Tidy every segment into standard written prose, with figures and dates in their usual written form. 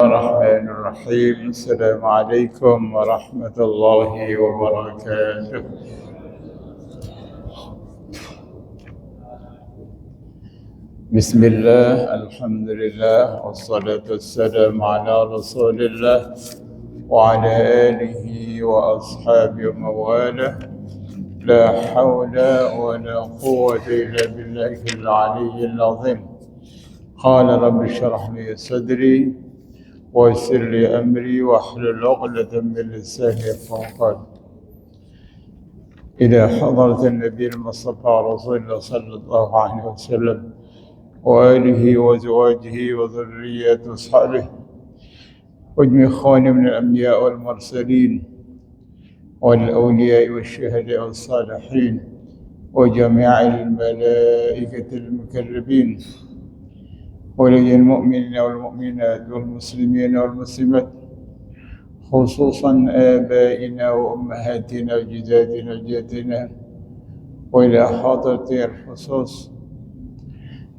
الرحمن الرحيم. السلام عليكم ورحمة الله وبركاته. بسم الله، الحمد لله، والصلاة والسلام على رسول الله وعلى آله وأصحابه ومواله. لا حول ولا قوة إلا بالله العلي العظيم. قال رب اشرح لي صدري ويسر لي أمري واحلل عقدة من لساني يفقهوا قولي. إلى حضرة النبي المصطفى رسول الله صلى الله عليه وسلم وآله وزواجه وذرية أصحابه وجميع إخواني من الأنبياء والمرسلين والأولياء والشهداء والصالحين وجميع الملائكة المكرمين ولي المؤمنين والمؤمنات والمسلمين والمسلمات، خصوصا آبائنا وأمهاتنا وجداتنا وجداتنا، وإلى حضرة الخصوص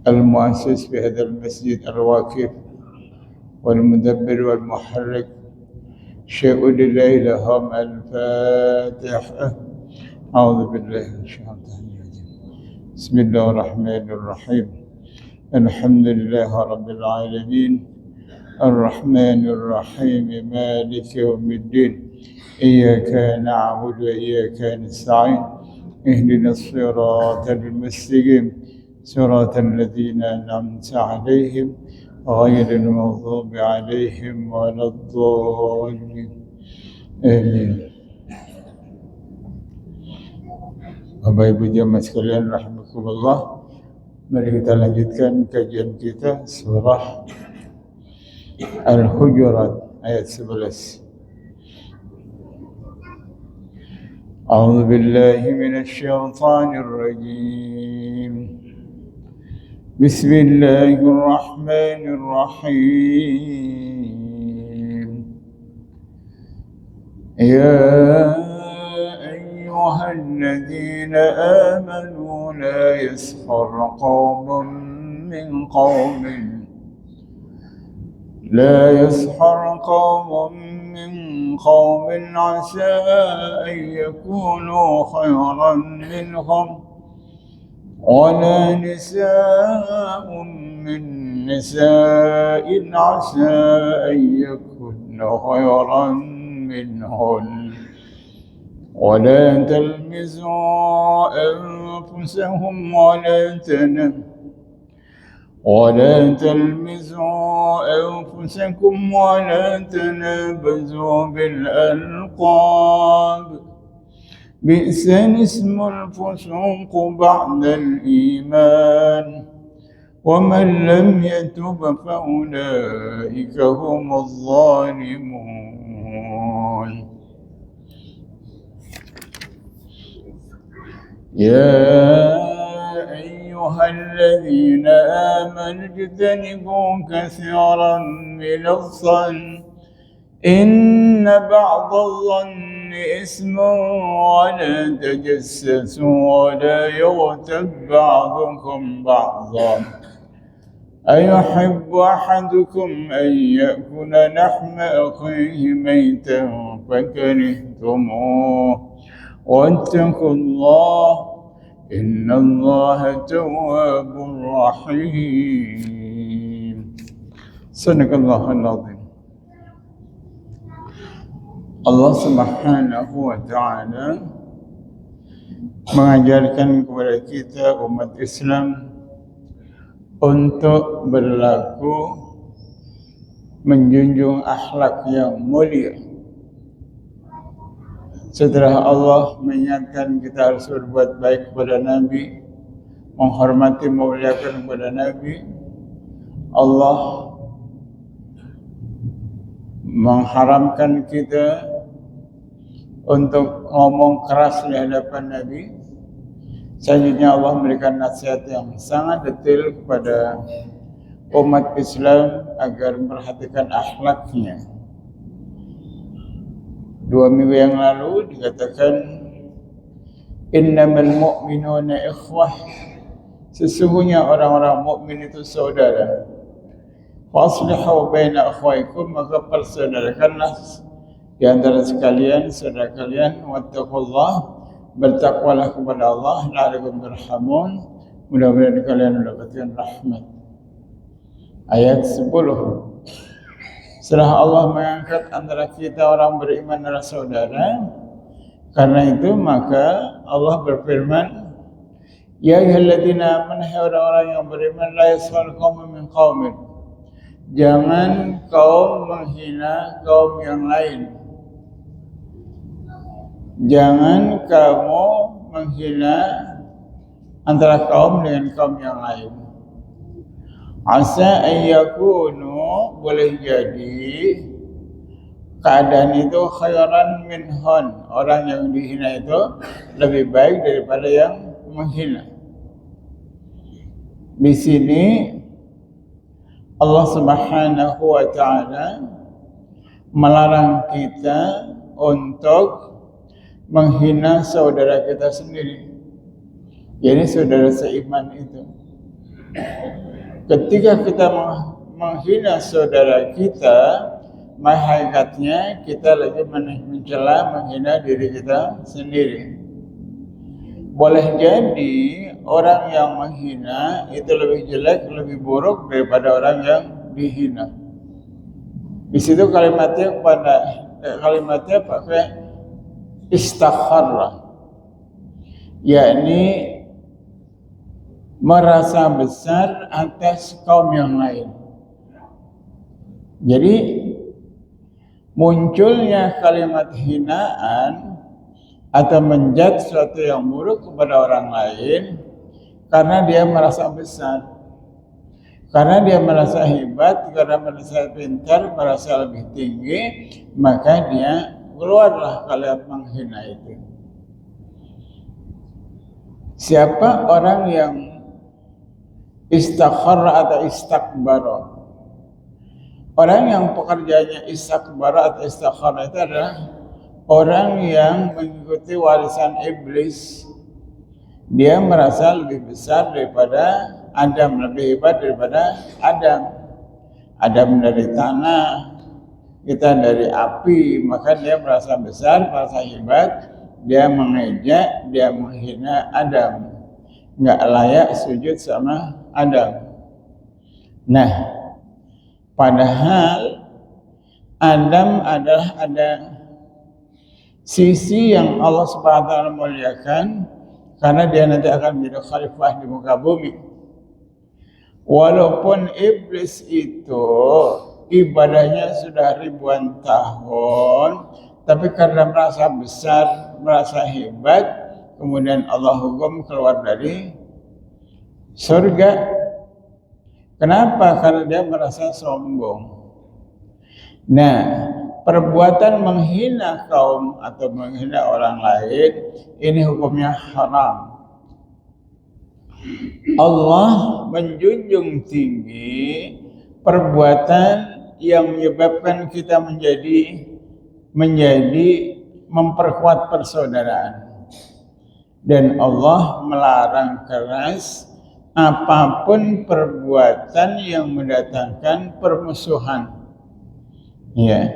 المؤسس بهذا المسجد الواقف والمدبر والمحرك، شيء لله لهم الفاتحة. أعوذ بالله من الشيطان الرجيم. بسم الله الرحمن الرحيم. الحمد لله رب العالمين الرحمن الرحيم مالك يوم الدين، إياك نعبد وإياك نستعين، اهدنا الصراط المستقيم صراط الذين أنعمت عليهم غير المغضوب عليهم ولا الضالين، آمين. Bapak Ibu jemaah sekalian rahimakumullah, mari kita lanjutkan kajian kita surah Al-Hujurat ayat 11. A'udzu billahi minasy syaithanir rajim. Bismillahirrahmanirrahim. Ya أيها الذين آمنوا لا يسخر قوم من قوم عسى أن يكونوا خيرا منهم ولا نساء من نساء عسى أن يكون خيرا منهن ولا تلمزوا أنفسهم ولا تنابزوا بالألقاب، بئس الاسم الفسوق بعد الإيمان ومن لم يتب فأولئك هم الظالمون. يا أيها الذين آمنوا اجتنبوا كثيرا من الظن إن بعض الظن إثم ولا تجسسوا ولا يغتب بعضكم بعضا أيحب أحدكم أن يأكل لحم أخيه ميتا فكرهتموه واتقوا الله إن الله تواب رحيم. صدق الله العظيم. Allah Subhanahu wa Ta'ala mengajarkan kepada kita umat Islam untuk berlaku menjunjung akhlak yang mulia. Setelah Allah mengingatkan kita harus berbuat baik kepada Nabi, menghormati, memuliakan kepada Nabi, Allah mengharamkan kita untuk ngomong keras di hadapan Nabi. Selanjutnya Allah memberikan nasihat yang sangat detail kepada umat Islam agar memperhatikan akhlaknya. 2 minggu yang lalu dikatakan innamal mu'minuna ikhwah, sesungguhnya orang-orang mukmin itu saudara. Faslihu baina akhwaikum, maka persaudarakanlah di antara sekalian, saudara kalian. Wattaqullah, bertakwalah kepada Allah, la'allakum turhamun, mudah-mudahan kalian mendapatkan rahmat. Ayat 10. Setelah Allah mengangkat antara kita orang beriman adalah saudara, karena itu maka Allah berfirman, ya ayyuhalladzina amanu, orang-orang yang beriman, la yaskhar qaumun min qaumin, jangan kaum menghina kaum yang lain. Jangan kamu menghina antara kaum dengan kaum yang lain. Asa ayyakunu, boleh jadi keadaan itu khairan minhun, orang yang dihina itu lebih baik daripada yang menghina. Di sini Allah Subhanahu wa ta'ala melarang kita untuk menghina saudara kita sendiri, yakni saudara seiman itu. Ketika kita menghina saudara kita, hakikatnya kita lagi mencela, menghina diri kita sendiri. Boleh jadi orang yang menghina itu lebih jelek, lebih buruk daripada orang yang dihina. Di situ kalimatnya pakai istakharra, yakni merasa besar atas kaum yang lain. Jadi munculnya kalimat hinaan atau menjudge sesuatu yang buruk kepada orang lain karena dia merasa besar, karena dia merasa hebat, karena merasa pintar, merasa lebih tinggi, maka dia keluarlah kalimat menghina itu. Siapa orang yang istakharra atau istakbara? Orang yang pekerjaannya istakbara atau istakharra itu adalah orang yang mengikuti warisan iblis. Dia merasa lebih besar daripada Adam, lebih hebat daripada Adam. Adam dari tanah, kita dari api, maka dia merasa besar, merasa hebat. Dia mengejek, dia menghina Adam, nggak layak sujud sama Adam. Nah, padahal Adam adalah ada sisi yang Allah Subhanahu wa ta'ala muliakan, karena dia nanti akan menjadi khalifah di muka bumi. Walaupun iblis itu ibadahnya sudah ribuan tahun, tapi karena merasa besar, merasa hebat, kemudian Allah hukum keluar dari surga. Kenapa? Karena dia merasa sombong. Nah, perbuatan menghina kaum atau menghina orang lain ini hukumnya haram. Allah menjunjung tinggi perbuatan yang menyebabkan kita menjadi memperkuat persaudaraan, dan Allah melarang keras apapun perbuatan yang mendatangkan permusuhan. Ya,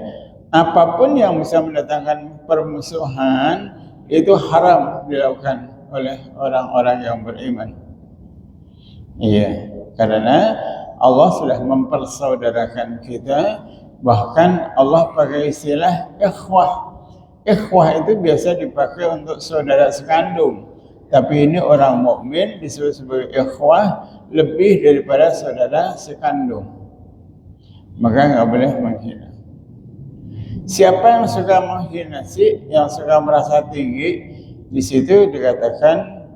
apapun yang bisa mendatangkan permusuhan itu haram dilakukan oleh orang-orang yang beriman. Iya, karena Allah sudah mempersaudarakan kita. Bahkan Allah pakai istilah ikhwah. Ikhwah itu biasa dipakai untuk saudara sekandung, tapi ini orang mukmin disebut sebagai ikhwah lebih daripada saudara sekandung. Maka nggak boleh menghina. Siapa yang suka menghina sih? Yang suka merasa tinggi? Di situ dikatakan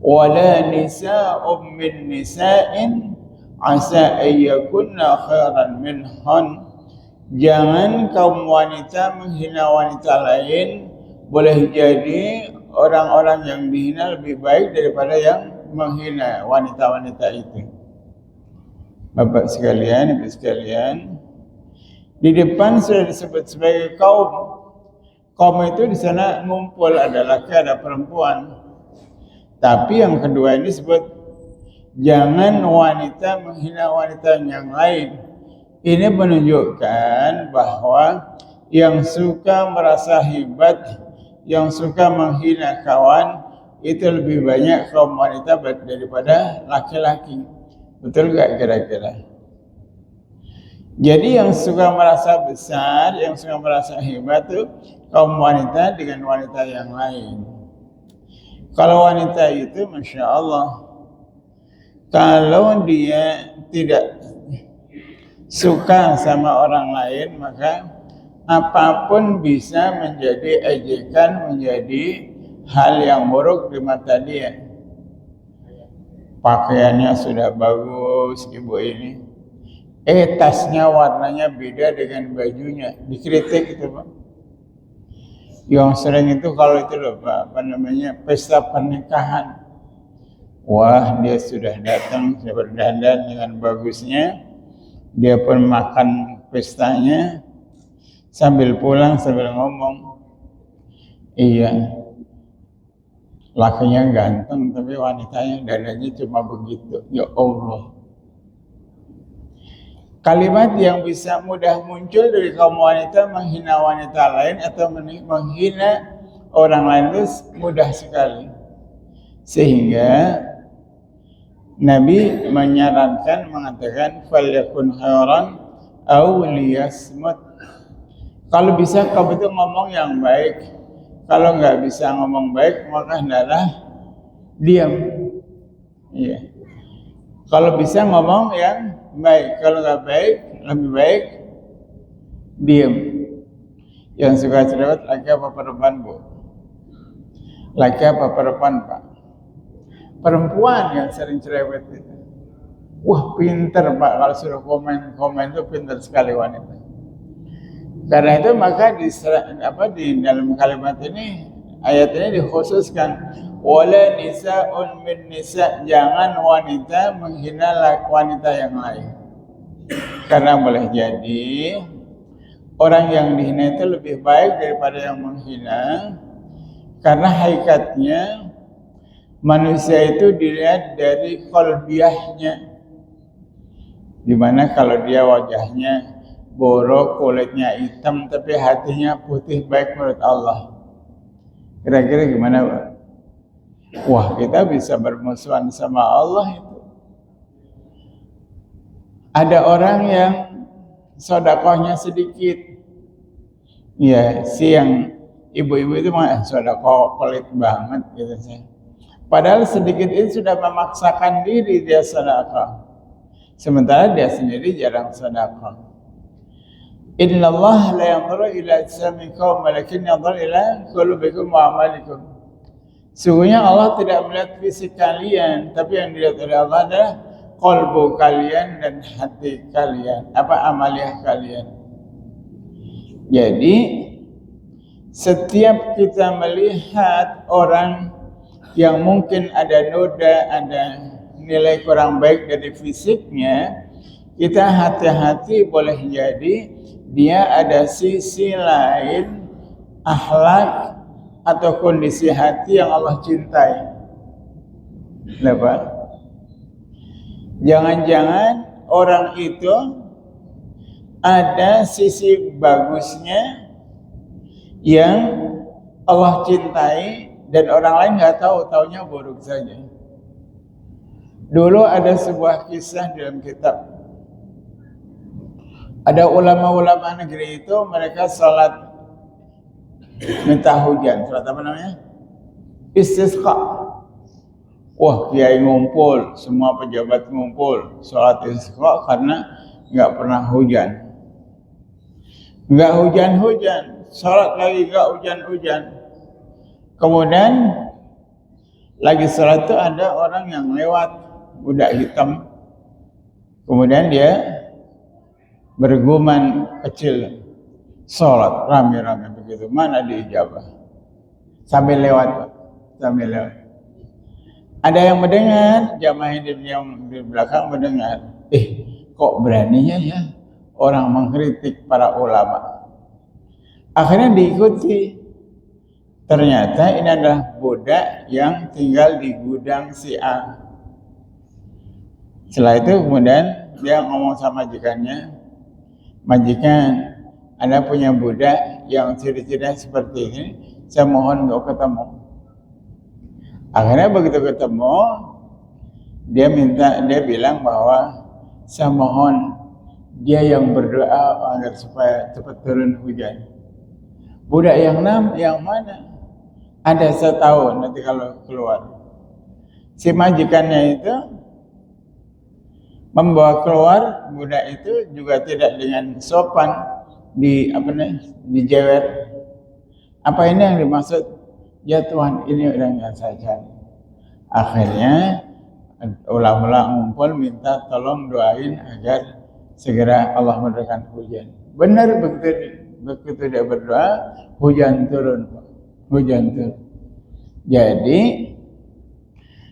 wala nisa'um min nisa'in asa ayyakunna khairan minhun. Jangan kaum wanita menghina wanita lain, boleh jadi orang-orang yang dihina lebih baik daripada yang menghina wanita-wanita itu. Bapak sekalian, ibu sekalian, di depan sudah disebut sebagai kaum. Kaum itu di sana ngumpul, ada laki, ada perempuan. Tapi yang kedua ini disebut Jangan wanita menghina wanita yang lain. Ini menunjukkan bahwa yang suka merasa hebat, yang suka menghina kawan, itu lebih banyak kaum wanita daripada laki-laki. Betul gak kira-kira? Jadi yang suka merasa besar, yang suka merasa hebat itu kaum wanita dengan wanita yang lain. Kalau wanita itu Masya Allah, kalau dia tidak suka sama orang lain, maka apapun bisa menjadi ejekan, menjadi hal yang buruk di mata dia. Pakaiannya sudah bagus ibu ini, tasnya warnanya beda dengan bajunya, dikritik itu Pak. Yang sering itu kalau itu loh Pak, apa pesta pernikahan. Wah, dia sudah datang, sudah berdandan dengan bagusnya. Dia pun makan pestanya, sambil pulang sambil ngomong, iya, lakinya ganteng tapi wanitanya dadanya cuma begitu. Ya Allah. Kalimat yang bisa mudah muncul dari kaum wanita menghina wanita lain atau menghina orang lain itu mudah sekali. Sehingga Nabi menyarankan, mengatakan falyakun khairan aw liyasmut. Kalau bisa kamu itu ngomong yang baik. Kalau nggak bisa ngomong baik, maka hendaklah diam. Iya. Kalau bisa ngomong yang baik, kalau nggak baik, lebih baik diam. Yang suka cerewet laki apa perempuan Bu? Laki apa perempuan Pak? Perempuan yang sering cerewet itu. Wah, pinter Pak, kalau suruh komen itu pinter sekali wanita. Karena itu maka di dalam kalimat ini, ayat ini dikhususkan, wala nisa'un min nisa', jangan wanita menghina wanita yang lain. Karena boleh jadi orang yang dihina itu lebih baik daripada yang menghina, karena hakikatnya manusia itu dilihat dari qalbiyahnya, dimana kalau dia wajahnya borok, kulitnya hitam, tapi hatinya putih, baik menurut Allah. Kira-kira gimana Pak? Wah, kita bisa bermusuhan sama Allah itu. Ada orang yang sedekahnya sedikit. Ya, si yang ibu-ibu itu mah sedekah pelit banget gitu sih. Padahal sedikit itu sudah memaksakan diri dia sedekah. Sementara dia sendiri jarang sedekah. Innallaha la yanzuru ila ajsamikum walakin yanzuru ila qulubikum wa amalikum. Sungguhnya Allah tidak melihat fisik kalian, tapi yang dilihat oleh Allah adalah qalbu kalian dan hati kalian, amaliyah kalian. Jadi setiap kita melihat orang yang mungkin ada noda, ada nilai kurang baik dari fisiknya, kita hati-hati, boleh jadi dia ada sisi lain akhlak atau kondisi hati yang Allah cintai. Kenapa? Jangan-jangan orang itu ada sisi bagusnya yang Allah cintai dan orang lain nggak tahu, taunya buruk saja. Dulu ada sebuah kisah dalam kitab. Ada ulama-ulama negeri itu, mereka salat minta hujan. Salat apa namanya? Istisqa. Wah, kiai ngumpul, semua pejabat ngumpul, salat istisqa karena nggak pernah hujan. Nggak hujan-hujan, salat lagi nggak hujan-hujan. Kemudian lagi salat itu ada orang yang lewat, budak hitam. Kemudian dia bergumam kecil, salat rame-rame begitu, mana diijabah? Sambil lewat. Ada yang mendengar, jamaah yang di belakang mendengar, kok beraninya ya orang mengkritik para ulama. Akhirnya diikuti. Ternyata ini adalah budak yang tinggal di gudang si A. Setelah itu kemudian dia ngomong sama majikannya, majikan, Anda punya budak yang ciri-cirinya seperti ini, saya mohon untuk ketemu. Akhirnya begitu ketemu, dia bilang bahwa saya mohon dia yang berdoa agar supaya cepat turun hujan. Budak yang mana? Ada saya tahu nanti kalau keluar. Si majikannya itu membawa keluar budak itu juga tidak dengan sopan, dijewer. Apa ini yang dimaksud? Ya Tuhan, ini orang yang saya cari. Akhirnya ulama ngumpul minta tolong doain agar segera Allah memberikan hujan. Benar begitu dia berdoa, hujan turun. Jadi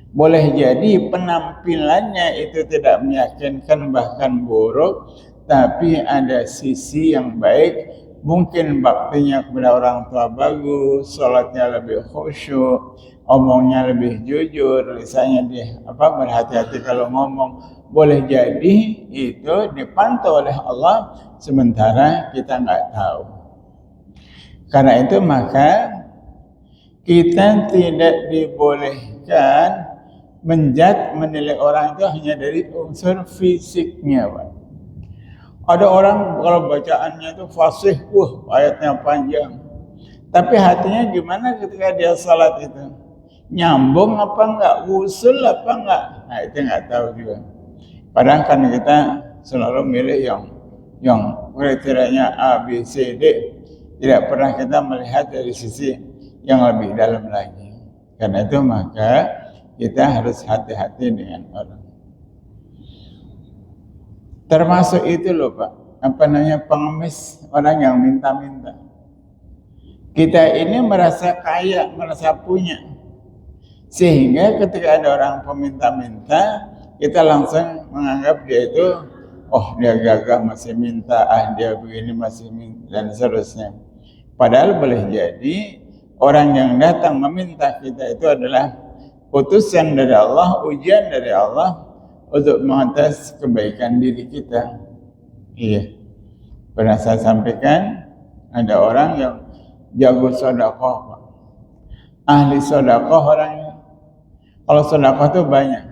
boleh jadi penampilannya itu tidak meyakinkan, bahkan buruk, tapi ada sisi yang baik. Mungkin baktinya kepada orang tua bagus, sholatnya lebih khusyuk, omongnya lebih jujur, lisannya dia berhati-hati kalau ngomong. Boleh jadi itu dipantau oleh Allah, sementara kita nggak tahu. Karena itu maka kita tidak dibolehkan menilai orang itu hanya dari unsur fisiknya, Pak. Ada orang kalau bacaannya itu fasih, ayatnya panjang. Tapi hatinya gimana ketika dia salat itu? Nyambung apa enggak? Usul apa enggak? Nah, itu enggak tahu juga. Padahal kan kita selalu milih yang kriterianya A, B, C, D. Tidak pernah kita melihat dari sisi yang lebih dalam lagi. Karena itu maka kita harus hati-hati dengan orang. Termasuk itu loh Pak, pengemis, orang yang minta-minta. Kita ini merasa kaya, merasa punya. Sehingga ketika ada orang peminta-minta, kita langsung menganggap dia itu, dia gagah masih minta, dia begini masih minta, dan seterusnya. Padahal boleh jadi orang yang datang meminta kita itu adalah utusan dari Allah, ujian dari Allah untuk mengatas kebaikan diri kita. Iya. Pernah saya sampaikan, ada orang yang jago sedekah, Pak. Ahli sedekah orangnya. Kalau sedekah itu banyak.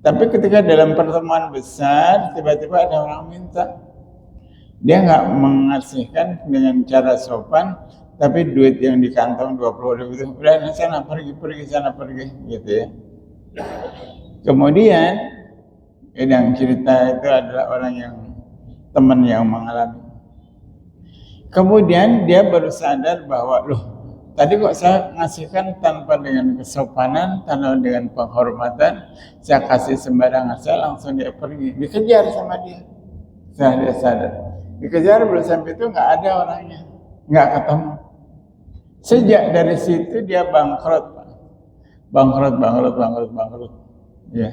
Tapi ketika dalam pertemuan besar, tiba-tiba ada orang minta. Dia nggak mengasihkan dengan cara sopan, tapi duit yang di kantong 20.000 itu, udah sana pergi, gitu ya. Kemudian, yang cerita itu adalah orang yang teman yang mengalami. Kemudian dia baru sadar bahwa, tadi kok saya ngasihkan tanpa dengan kesopanan, tanpa dengan penghormatan, saya kasih sembarangan, saya langsung dia pergi, dikejar sama dia. Dia sadar. Dikejar belum sampai itu nggak ada orangnya, nggak ketemu. Sejak dari situ dia bangkrut, Pak. Bangkrut. Ya.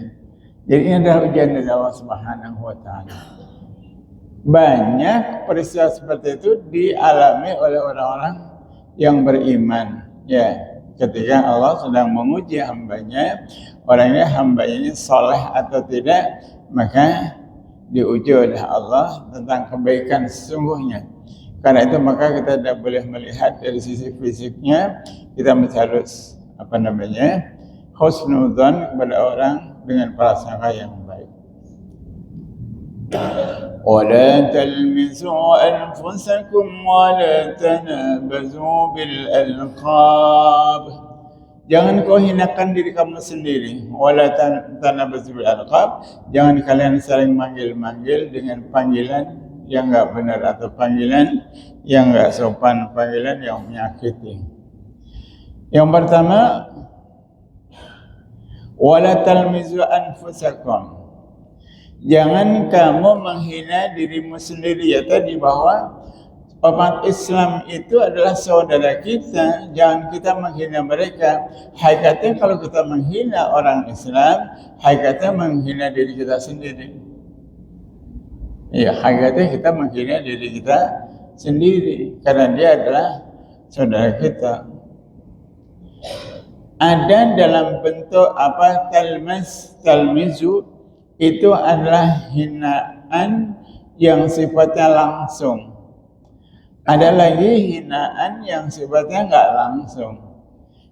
Jadi ini adalah ujian dari Allah Subhanahu wa Ta'ala. Banyak peristiwa seperti itu dialami oleh orang-orang yang beriman. Ya, ketika Allah sedang menguji hambanya, hambanya ini soleh atau tidak, maka diuji oleh Allah tentang kebaikan sesungguhnya. Karena itu maka kita tidak boleh melihat dari sisi fisiknya, kita harus husnudzan kepada orang dengan prasangka yang baik. ولا تلمزوا أنفسكم ولا تنابزوا بالألقاب. Jangan kau hinakan diri kamu sendiri. Wala tanabazu bil alqab. Jangan kalian saling manggil-manggil dengan panggilan yang enggak benar atau panggilan yang enggak sopan, panggilan yang menyakiti. Yang pertama, wala talmizu anfusakum. Jangan kamu menghina dirimu sendiri. Ya tadi bahwa umat Islam itu adalah saudara kita, jangan kita menghina mereka. Hakikatnya kalau kita menghina orang Islam, hakikatnya menghina diri kita sendiri. Ya, hakikatnya kita menghina diri kita sendiri karena dia adalah saudara kita. Ada dalam bentuk talmizu, itu adalah hinaan yang sifatnya langsung. Ada lagi hinaan yang sifatnya nggak langsung.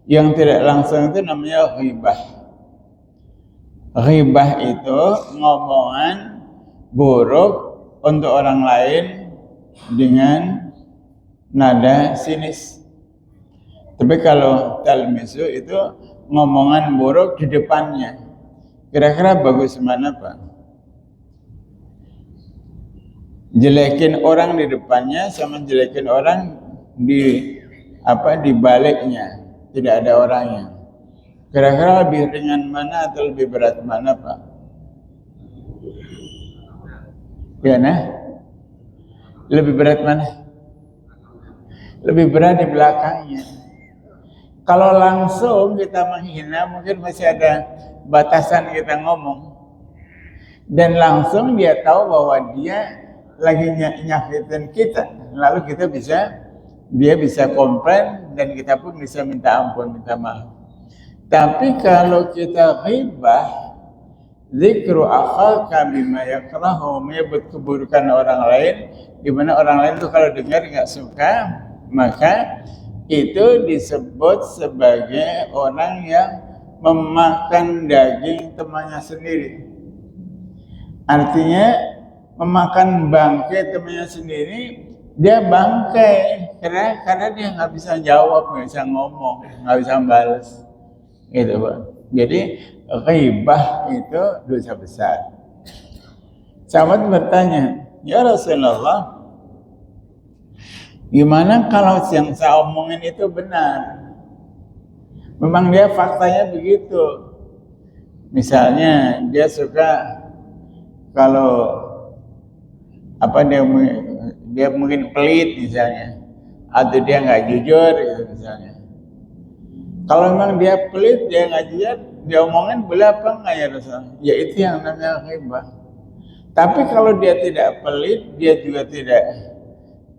Yang tidak langsung itu namanya ghibah. Ghibah itu ngomongan buruk untuk orang lain dengan nada sinis. Tapi kalau talmisu itu ngomongan buruk di depannya. Kira-kira bagus mana, Pak? Jelekin orang di depannya sama jelekin orang di baliknya, tidak ada orangnya. Kira-kira lebih ringan mana atau lebih berat mana, Pak? Ya, nah? Lebih berat mana? Lebih berat di belakangnya. Kalau langsung kita menghina, mungkin masih ada batasan kita ngomong. Dan langsung dia tahu bahwa dia lagi nyakitin kita. Lalu dia bisa komplain dan kita pun bisa minta ampun, minta maaf. Tapi kalau kita ghibah, zikru akhaka bima yakrahu, menyebut keburukan orang lain, di mana orang lain itu kalau dengar nggak suka, maka itu disebut sebagai orang yang memakan daging temannya sendiri. Artinya memakan bangkai temannya sendiri, dia bangkai karena dia nggak bisa jawab, nggak bisa ngomong, nggak bisa balas, gitu, Pak. Jadi ghibah itu dosa besar. Sahabat bertanya, ya Rasulullah, gimana kalau yang saya omongin itu benar? Memang dia faktanya begitu. Misalnya dia suka kalau dia mungkin pelit misalnya, atau dia nggak jujur gitu misalnya. Kalau memang dia pelit, dia nggak jujur, dia omongin boleh apa nggak ya Rasulullah? Ya itu yang namanya ghibah. Tapi kalau dia tidak pelit, dia juga tidak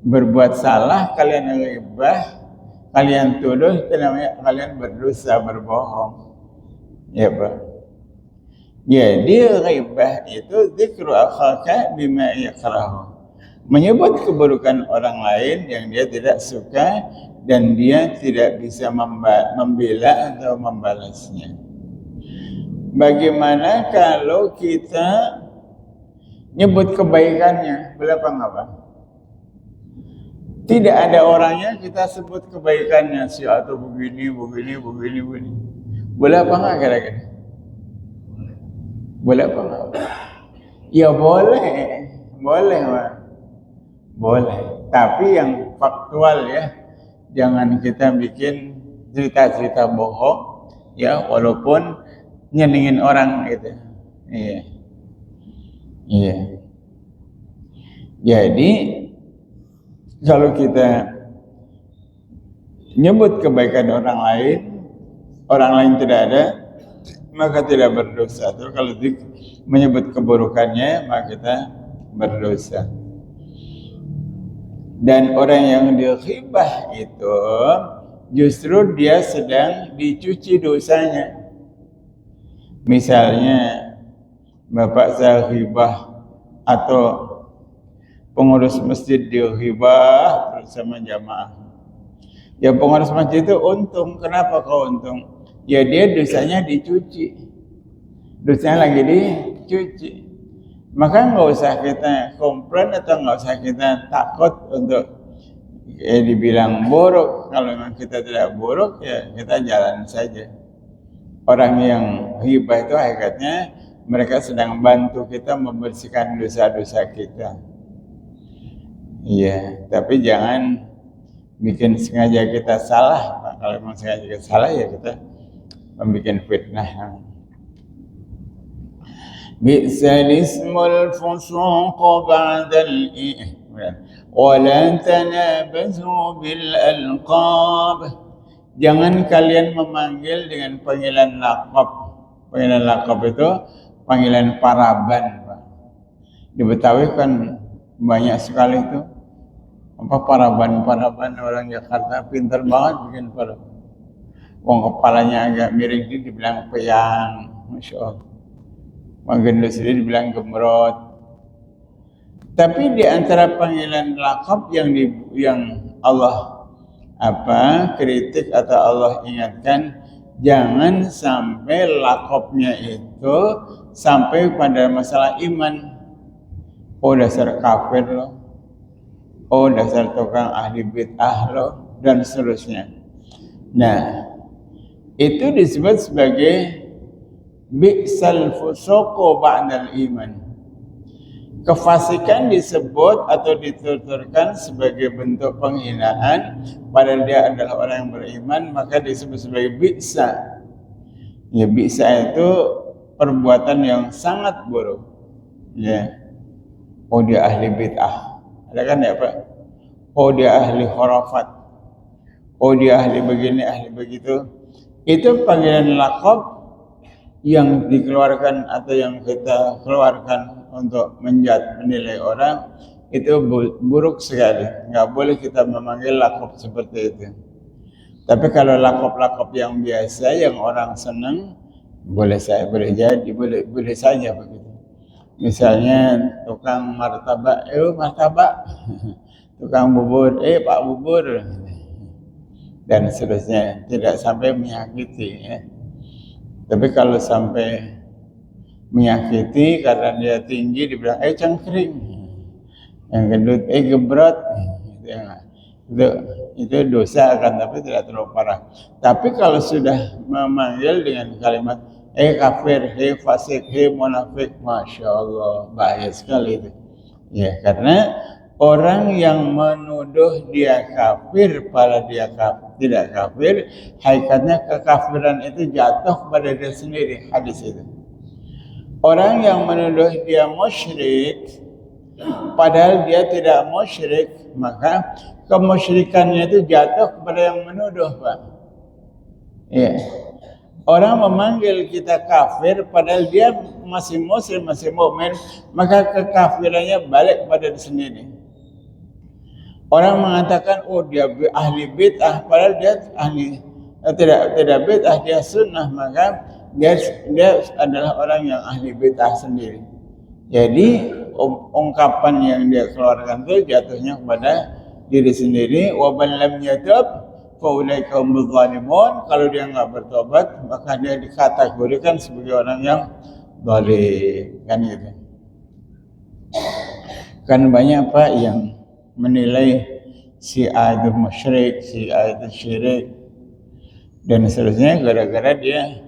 berbuat salah, kalian ghibah, kalian tuduh, itu namanya kalian berdosa, berbohong. Ya, Pak. Jadi ghibah itu zikru akhaka bima yakrahu. Menyebut keburukan orang lain yang dia tidak suka dan dia tidak bisa membela atau membalasnya. Bagaimana kalau kita nyebut kebaikannya, boleh apa enggak, Pak? Tidak ada orangnya, kita sebut kebaikannya, si atau begini. Boleh apa enggak kira-kira? Boleh apa enggak? Ya boleh, Pak. Boleh. Tapi yang faktual ya, jangan kita bikin cerita-cerita bohong, ya walaupun nyenengin orang gitu. Iya. Jadi kalau kita nyebut kebaikan orang lain tidak ada, maka tidak berdosa. Terus kalau menyebut keburukannya, maka kita berdosa. Dan orang yang dighibah itu justru dia sedang dicuci dosanya. Misalnya bapak saya ghibah atau pengurus masjid dighibah bersama jamaah. Ya pengurus masjid itu untung. Kenapa kau untung? Ya dia dosanya dicuci. Dosanya lagi dicuci. Maka nggak usah kita komplain atau nggak usah kita takut untuk dibilang buruk. Kalau memang kita tidak buruk, ya kita jalan saja. Orang yang ghibah itu hakikatnya mereka sedang bantu kita membersihkan dosa-dosa kita. Iya, tapi jangan bikin sengaja kita salah. Kalau memang sengaja kita salah, ya kita membuat fitnah. Bi'sal ismul fusuq ba'dal wa la tanabazu bil alqab. Jangan kalian memanggil dengan panggilan laqab. Panggilan laqab itu panggilan paraban, Pak. Di Betawi kan banyak sekali itu. Paraban orang Jakarta pintar banget bikin paraban. Wong kepalanya agak miring dibilang peyang, Masya Allah. Menggendut sendiri dibilang gemrot. Tapi di antara panggilan lakab yang Allah kritik atau Allah ingatkan, jangan sampai lakabnya itu sampai pada masalah iman. Oh dasar kafir lo, oh dasar tukang ahli bid'ah lo, dan seterusnya. Nah, itu disebut sebagai bi'sal fusuqu ba'dal iman. Kefasikan disebut atau dituturkan sebagai bentuk penghinaan padahal dia adalah orang yang beriman, maka disebut sebagai bi'sa. Ya, bi'sa itu perbuatan yang sangat buruk. Ya. Oh dia ahli bid'ah. Ada kan ya Pak? Oh dia ahli khurafat. Oh dia ahli begini, ahli begitu. Itu panggilan lakab yang dikeluarkan atau yang kita keluarkan untuk menilai orang, itu buruk sekali. Nggak boleh kita memanggil lakab seperti itu. Tapi kalau lakab-lakab yang biasa, yang orang senang, boleh saja begitu. Misalnya tukang martabak, martabak. Tukang bubur, Pak bubur. Dan seterusnya, tidak sampai menyakiti ya. Tapi kalau sampai menyakiti karena dia tinggi, dibilang cangkring. Yang gendut, gebrot. Itu dosa kan, tapi tidak terlalu parah. Tapi kalau sudah memanggil dengan kalimat kafir, fasik, munafik, masya Allah, bahaya sekali itu. Ya, karena orang yang menuduh dia kafir, pada dia tidak kafir, hakikatnya kekafiran itu jatuh pada dia sendiri. Hadis itu. Orang yang menuduh dia musyrik, padahal dia tidak musyrik, maka kemusyrikannya itu jatuh kepada yang menuduh, Pak. Ya. Orang memanggil kita kafir padahal dia masih muslim, masih mukmin, maka kekafirannya balik pada diri sendiri. Orang mengatakan, oh dia ahli bid'ah, padahal dia tidak bid'ah, dia sunnah, maka dia adalah orang yang ahli bid'ah sendiri. Jadi ungkapan yang dia keluarkan itu jatuhnya kepada diri sendiri. Wa man lam yatub faulaika humuz zalimun. Kalau dia enggak bertobat, maka dia dikategorikan sebagai orang yang zalim, kan gitu. Kan banyak Pak yang menilai si A itu musyrik, si A itu syirik dan seterusnya gara-gara dia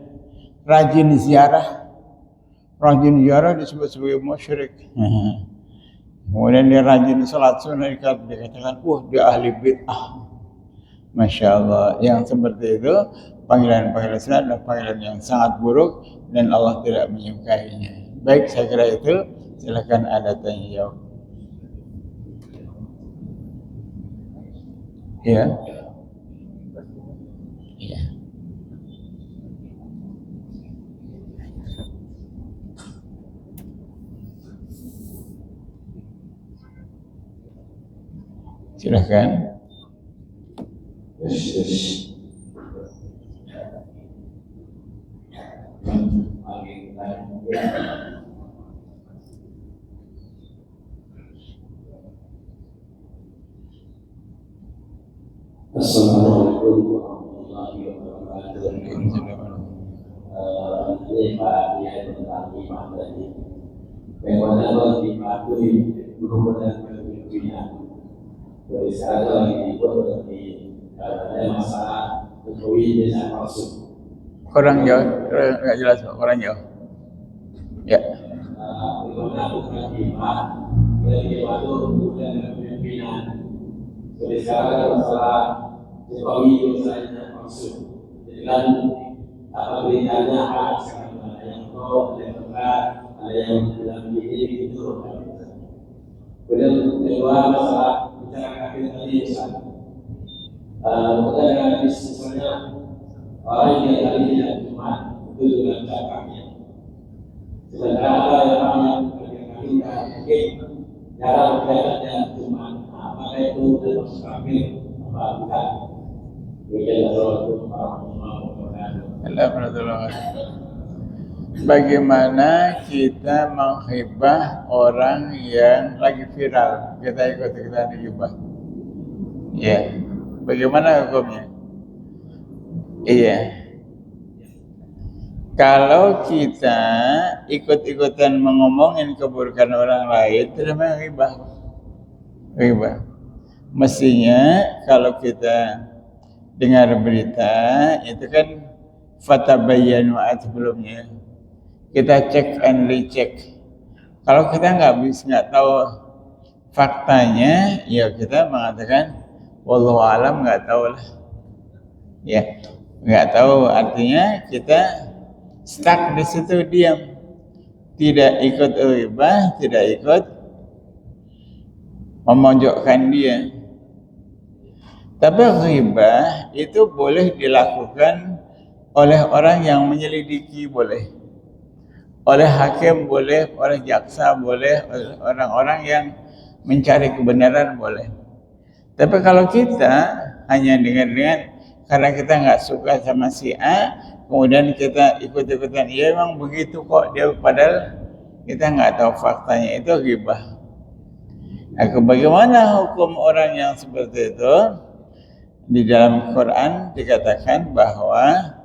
rajin ziarah. Rajin ziarah disebut sebagai musyrik. Kemudian dia rajin sholat sunnah, dikatakan, dia ahli bid'ah. Masya Allah, yang seperti itu panggilan-panggilan sunnah adalah panggilan yang sangat buruk dan Allah tidak menyukainya. Baik, saya kira itu. Silakan ada tanya jawab. Ya. Ya. Silakan. Assalamualaikum warahmatullahi wabarakatuh. Ini Pak Kiai tentang iman tadi. Bagaimana dipatuhi benar-benar kepimpinan. Dari sekarang lagi dibuat dari masalah Jokowi dengan palsu. Kurang jauh, nggak jelas kurang jauh. Ya. Bagaimana bukan iman, dari dipatuhi dan kepimpinan. Dari sekarang masalah Jokowi misalnya palsu. Jadi kan apa beritanya ada yang pro, ada yang benar, ada yang bilang ini itu. Kemudian kedua masalah bicara kafir tadi misalnya. Ada misalnya orang yang tadi tidak cuma itu dengan cakapnya. Sementara ada yang kafir mungkin jarang berjalannya cuma apa itu terus kafir. Bukan. bagaimana kita menghibah orang yang lagi viral, kita ikut-ikutan hibah. Ya, bagaimana hukumnya? Iya. Kalau kita ikut-ikutan mengomongin keburukan orang lain, itu namanya ghibah. Ghibah. Mestinya kalau kita dengar berita, itu kan fatabayyanu sebelumnya. Kita cek and recheck. Kalau kita nggak tahu faktanya, ya kita mengatakan wallahu alam, nggak tahu lah. Ya, nggak tahu artinya kita stuck di situ, diam, tidak ikut ghibah, tidak ikut memojokkan dia. Tapi ghibah itu boleh dilakukan oleh orang yang menyelidiki, boleh, oleh hakim boleh, oleh jaksa boleh, oleh orang-orang yang mencari kebenaran boleh. Tapi kalau kita hanya dengar-dengar karena kita nggak suka sama si A, kemudian kita ikut-ikutan, ya emang begitu kok dia, padahal kita nggak tahu faktanya, itu ghibah. Nah, bagaimana hukum orang yang seperti itu? Di dalam Quran dikatakan bahwa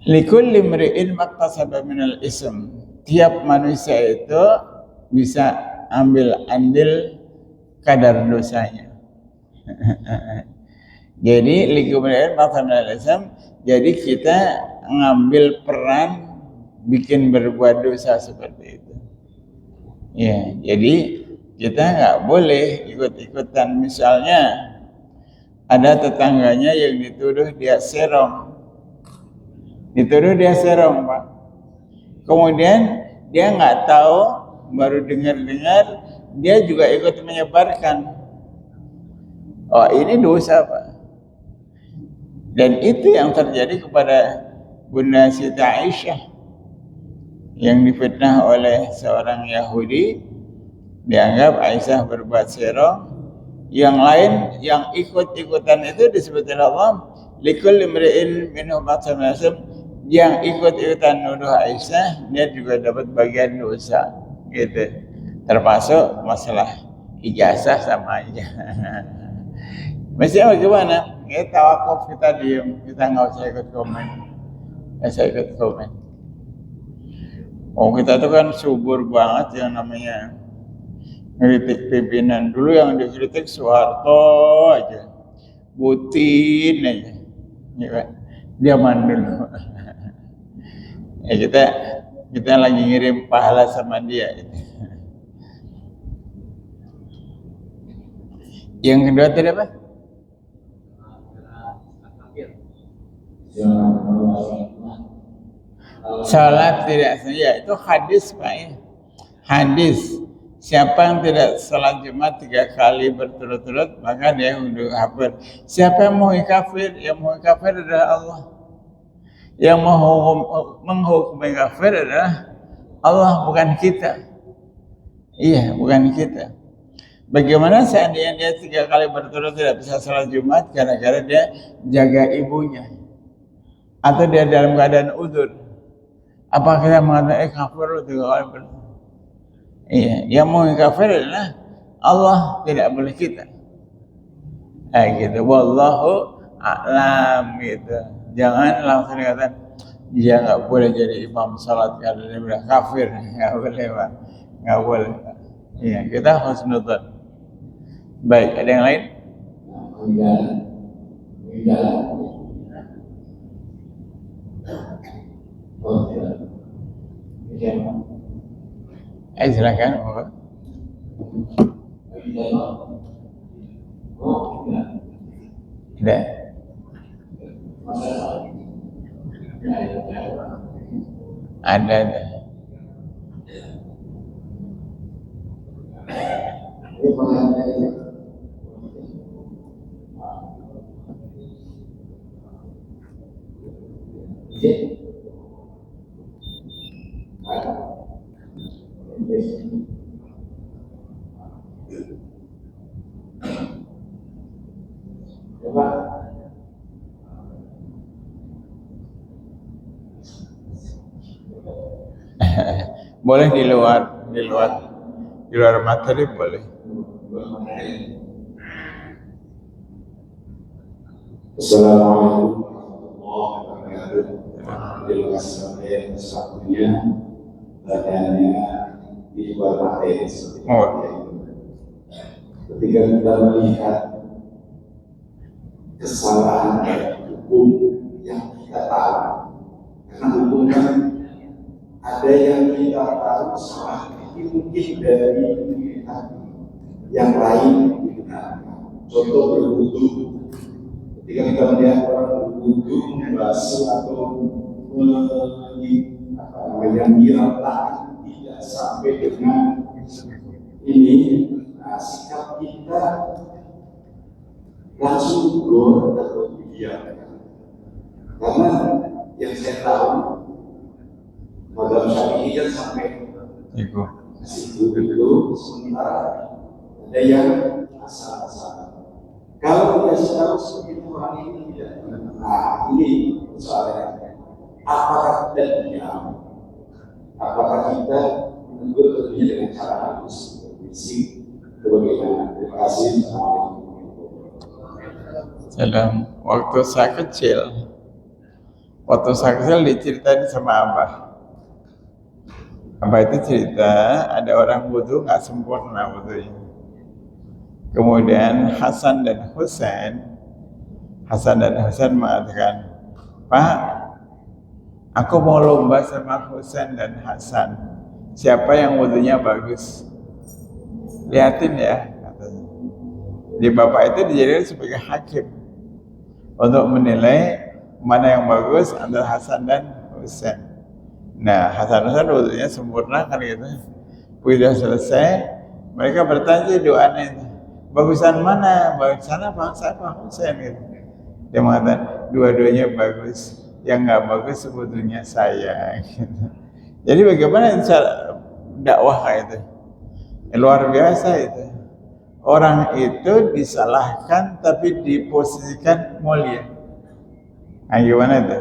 likulli imri'in maktasaba minal ism. Tiap manusia itu bisa ambil andil kadar dosanya. Jadi likulli maktasaba minal ism. Jadi kita ngambil peran bikin berbuat dosa seperti itu. Ya, jadi kita nggak boleh ikut-ikutan. Misalnya ada tetangganya yang dituduh dia serong, Pak. Kemudian dia nggak tahu, baru dengar-dengar, dia juga ikut menyebarkan. Oh, ini dosa, Pak. Dan itu yang terjadi kepada Bunda Siti Aisyah yang difitnah oleh seorang Yahudi. Dianggap Aisyah berbuat serong. Yang lain yang ikut-ikutan itu disebut Allah likulli imri'in minhum maktasaba, yang ikut-ikutan nuduh Aisyah, dia juga dapat bagian dosa, gitu. Termasuk masalah ijazah sama aja. Mestinya bagaimana? Kita tawakuf, kita diem, kita nggak usah ikut komen. Oh, kita tuh kan subur banget yang namanya ngeritik pimpinan. Dulu yang dikritik Soeharto aja, Butin aja, ya, dia mandul. Ya, kita lagi ngirim pahala sama dia. Yang kedua tadi apa? Salat tidak sengaja, itu hadis, Pak, ya. Hadis, siapa yang tidak salat Jumat 3 kali berturut-turut, maka dia udah kafir. Siapa yang mau kafir? Yang mau kafir adalah Allah. Yang menghukumi kafir adalah Allah, bukan kita. Iya, bukan kita. Bagaimana seandainya dia 3 kali berturut tidak bisa salat Jumat gara-gara dia jaga ibunya, atau dia dalam keadaan udzur? Apa kita mengatakan kafir 3 kali berturut? Iya, yang mau kafir adalah Allah, tidak boleh kita. Gitu. Wallahu a'lam, gitu. Jangan langsung dikatakan dia nggak boleh jadi imam salat karena dia bilang kafir. Nggak boleh, Pak. Nggak boleh. Iya, kita husnudzon. Baik, ada yang lain? Silakan. Tidak. Ada. Boleh di luar maghrib boleh. Assalamualaikum warahmatullahi wabarakatuh. Terima kasih atas waktunya. Pertanyaannya di luar materi seperti itu. Ketika kita melihat kesalahan dari hukum yang kita tahu, karena hukum kan ada yang kita tahu salah, tapi mungkin dari yang lain digunakan. Contoh berwudu, ketika kita melihat orang berwudu membasuh atau menyiram tangan tidak sampai dengan ini, sikap kita langsung gor atau diam. Karena yang saya tahu Madhab Syafi'i kan sampai situ dulu, sementara ada yang asal-asal. Kalau tidak tahu seperti orang ini tidak. Nah, ini soalnya apakah kita diam? Apakah kita menegur tentunya dengan cara halus, berbisik, bagaimana? Terima kasih. Salam. Waktu saya kecil diceritain sama Abah. Abah itu cerita ada orang wudu nggak sempurna wudunya. Kemudian Hasan dan Husain mengatakan, Pak, aku mau lomba sama Husain dan Hasan. Siapa yang wudunya bagus? Lihatin ya, katanya. Di bapak itu dijadikan sebagai hakim untuk menilai mana yang bagus antara Hasan dan Husain. Nah, Hasan wudunya sempurna kan gitu. Sudah selesai, mereka bertanya doanya itu, bagusan mana? Bagusan apa? Saya Pak Husain gitu. Dia mengatakan dua-duanya bagus, yang nggak bagus sebetulnya saya. Gitu. Jadi bagaimana cara dakwah kayak itu? Luar biasa itu. Orang itu disalahkan tapi diposisikan mulia. Nah, gimana itu?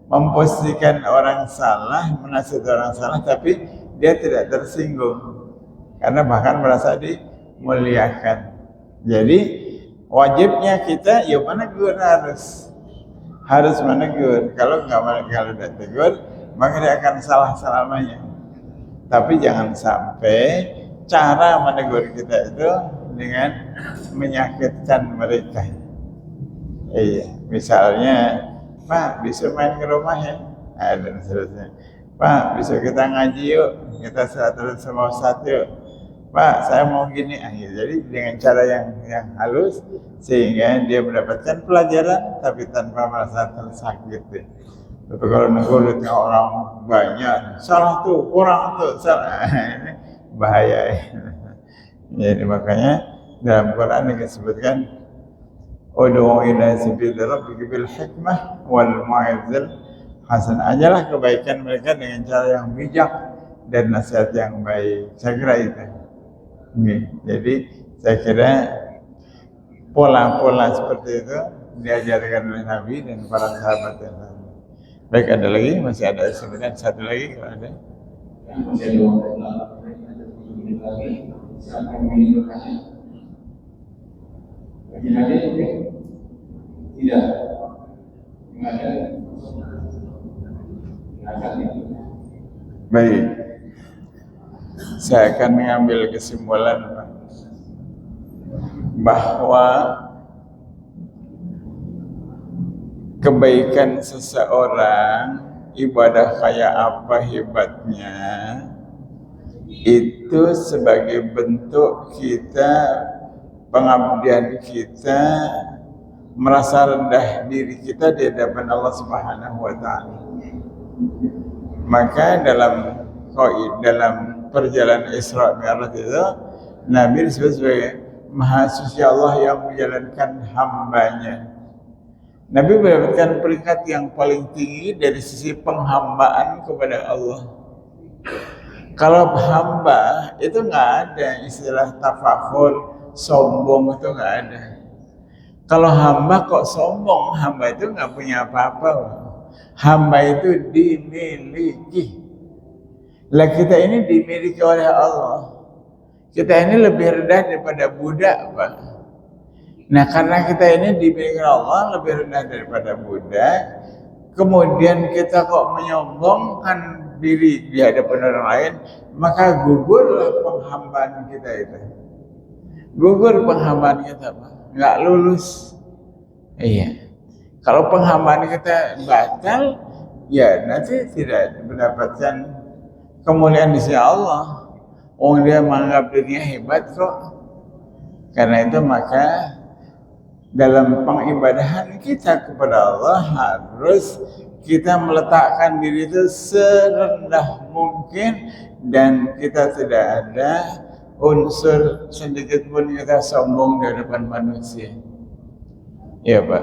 Memposisikan orang salah, menasihati orang salah, tapi dia tidak tersinggung karena bahkan merasa dimuliakan. Jadi wajibnya kita ya menegur, harus menegur. Kalau tidak tegur, maka dia akan salah selamanya. Tapi jangan sampai cara menegur kita itu dengan menyakitkan mereka. Iya, misalnya, Pak, bisa main ke rumah ya? Dan seterusnya. Pak, bisa kita ngaji yuk, kita terus sama Ustaz yuk. Pak, saya mau gini. Jadi dengan cara yang halus sehingga dia mendapatkan pelajaran tapi tanpa merasa tersakit. Tapi kalau negur di tengah orang banyak, salah tuh, kurang tuh, salah. Ini bahaya. Jadi makanya dalam Quran disebutkan ud'u ila sabili rabbika bil hikmah wal mau'izil hasan. Ajalah kebaikan mereka dengan cara yang bijak dan nasihat yang baik. Saya kira itu. Jadi saya kira pola-pola seperti itu diajarkan oleh Nabi dan para sahabat yang lain. Baik, ada lagi? Masih ada sebenarnya satu lagi kalau ada. Tidak. Baik, saya akan mengambil kesimpulan bahwa kebaikan seseorang, ibadah kayak apa hebatnya, itu sebagai bentuk kita, pengabdian kita, merasa rendah diri kita di hadapan Allah Subhanahu wa Ta'ala. Maka dalam perjalanan Isra Mi'raj itu Nabi disebut sebagai Maha Suci Allah yang menjalankan hambanya. Nabi mendapatkan peringkat yang paling tinggi dari sisi penghambaan kepada Allah. Kalau hamba itu nggak ada istilah tafakhur, sombong itu nggak ada. Kalau hamba kok sombong, hamba itu nggak punya apa-apa. Hamba itu dimiliki. Lah kita ini dimiliki oleh Allah. Kita ini lebih rendah daripada budak, Pak. Nah, karena kita ini dimiliki Allah lebih rendah daripada budak, kemudian kita kok menyombongkan diri di hadapan orang lain, maka gugurlah penghambaan kita itu. Gugur penghambaan kita, Pak. Nggak lulus. Iya. Kalau penghambaan kita batal, ya nanti tidak mendapatkan kemuliaan di sisi Allah. Dia menganggap dirinya hebat kok. Karena itu maka dalam pengibadahan kita kepada Allah harus kita meletakkan diri itu serendah mungkin dan kita tidak ada unsur sedikit pun kita sombong di hadapan manusia. Ya Pak,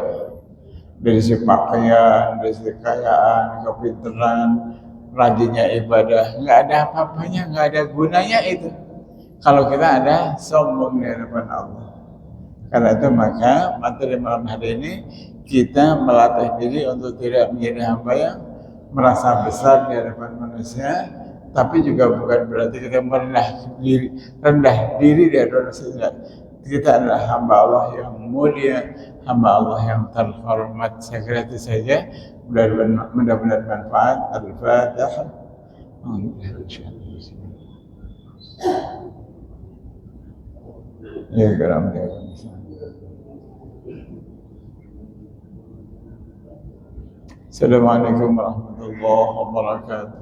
dari segi pakaian, dari segi kekayaan, kepintaran, rajinnya ibadah, nggak ada apa-apanya, nggak ada gunanya itu kalau kita ada sombong di hadapan Allah. Karena itu maka materi malam hari ini kita melatih diri untuk tidak menjadi hamba yang merasa besar di hadapan manusia, tapi juga bukan berarti kita rendah diri di hadapan manusia. Kita adalah hamba Allah yang mulia, hamba Allah yang terhormat. Saya kira itu saja. Mudah-mudahan manfaat. Al-Fatihah. Ya, karam dia. Assalamualaikum warahmatullahi wabarakatuh.